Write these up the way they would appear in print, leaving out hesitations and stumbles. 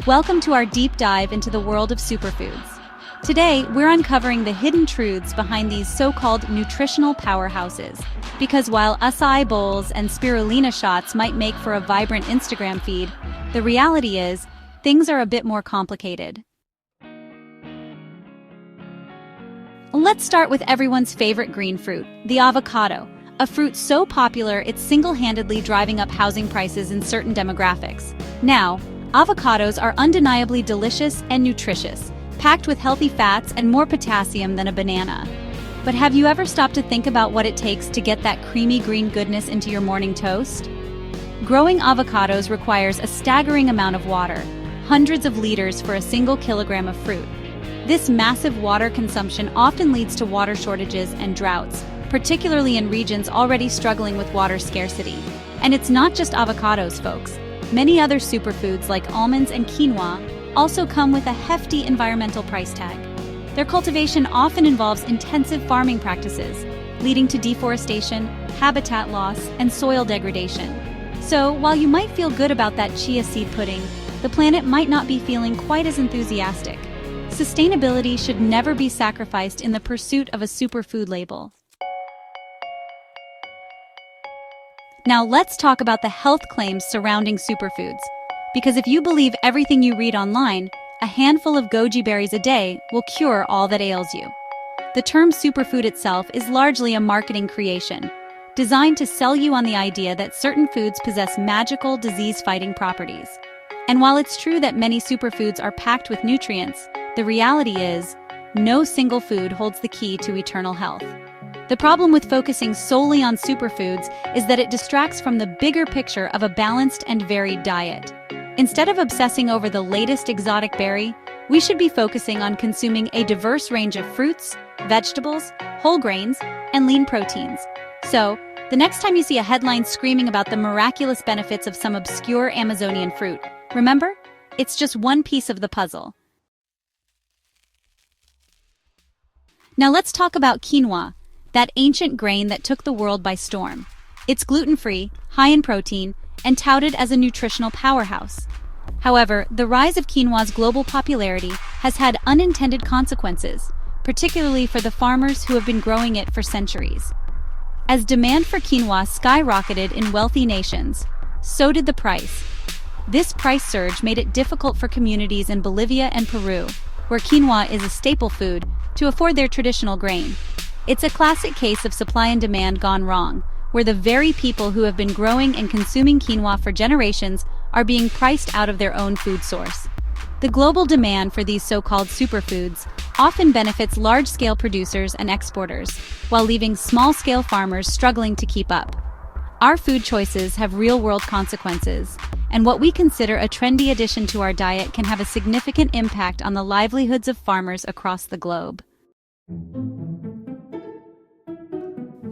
Welcome to our deep dive into the world of superfoods. Today, we're uncovering the hidden truths behind these so-called nutritional powerhouses. Because while acai bowls and spirulina shots might make for a vibrant Instagram feed, the reality is, things are a bit more complicated. Let's start with everyone's favorite green fruit, the avocado. A fruit so popular it's single-handedly driving up housing prices in certain demographics. Now, avocados are undeniably delicious and nutritious, packed with healthy fats and more potassium than a banana. But have you ever stopped to think about what it takes to get that creamy green goodness into your morning toast? Growing avocados requires a staggering amount of water, hundreds of liters for a single kilogram of fruit. This massive water consumption often leads to water shortages and droughts, particularly in regions already struggling with water scarcity. And it's not just avocados, folks. Many other superfoods like almonds and quinoa also come with a hefty environmental price tag. Their cultivation often involves intensive farming practices, leading to deforestation, habitat loss, and soil degradation. So, while you might feel good about that chia seed pudding, the planet might not be feeling quite as enthusiastic. Sustainability should never be sacrificed in the pursuit of a superfood label. Now let's talk about the health claims surrounding superfoods. Because if you believe everything you read online, a handful of goji berries a day will cure all that ails you. The term superfood itself is largely a marketing creation, designed to sell you on the idea that certain foods possess magical disease-fighting properties. And while it's true that many superfoods are packed with nutrients, the reality is, no single food holds the key to eternal health. The problem with focusing solely on superfoods is that it distracts from the bigger picture of a balanced and varied diet. Instead of obsessing over the latest exotic berry, we should be focusing on consuming a diverse range of fruits, vegetables, whole grains, and lean proteins. So, the next time you see a headline screaming about the miraculous benefits of some obscure Amazonian fruit, remember, it's just one piece of the puzzle. Now let's talk about quinoa, that ancient grain that took the world by storm. It's gluten-free, high in protein, and touted as a nutritional powerhouse. However, the rise of quinoa's global popularity has had unintended consequences, particularly for the farmers who have been growing it for centuries. As demand for quinoa skyrocketed in wealthy nations, so did the price. This price surge made it difficult for communities in Bolivia and Peru, where quinoa is a staple food, to afford their traditional grain. It's a classic case of supply and demand gone wrong, where the very people who have been growing and consuming quinoa for generations are being priced out of their own food source. The global demand for these so-called superfoods often benefits large-scale producers and exporters, while leaving small-scale farmers struggling to keep up. Our food choices have real-world consequences, and what we consider a trendy addition to our diet can have a significant impact on the livelihoods of farmers across the globe.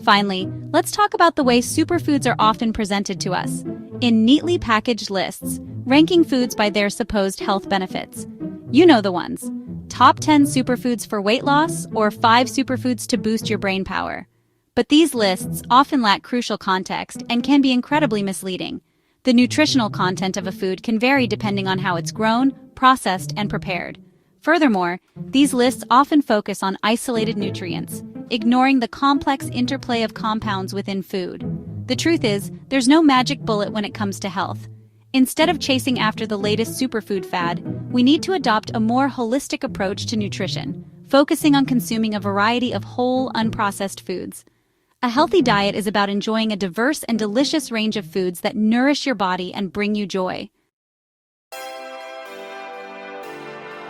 Finally, let's talk about the way superfoods are often presented to us, in neatly packaged lists, ranking foods by their supposed health benefits. You know the ones. Top 10 superfoods for weight loss, or 5 superfoods to boost your brain power. But these lists often lack crucial context and can be incredibly misleading. The nutritional content of a food can vary depending on how it's grown, processed, and prepared. Furthermore, these lists often focus on isolated nutrients, ignoring the complex interplay of compounds within food. The truth is, there's no magic bullet when it comes to health. Instead of chasing after the latest superfood fad, we need to adopt a more holistic approach to nutrition, focusing on consuming a variety of whole, unprocessed foods. A healthy diet is about enjoying a diverse and delicious range of foods that nourish your body and bring you joy.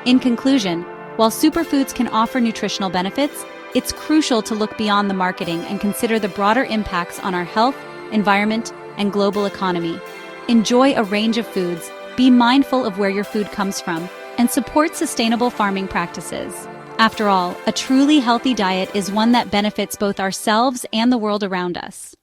In conclusion, while superfoods can offer nutritional benefits, it's crucial to look beyond the marketing and consider the broader impacts on our health, environment, and global economy. Enjoy a range of foods, be mindful of where your food comes from, and support sustainable farming practices. After all, a truly healthy diet is one that benefits both ourselves and the world around us.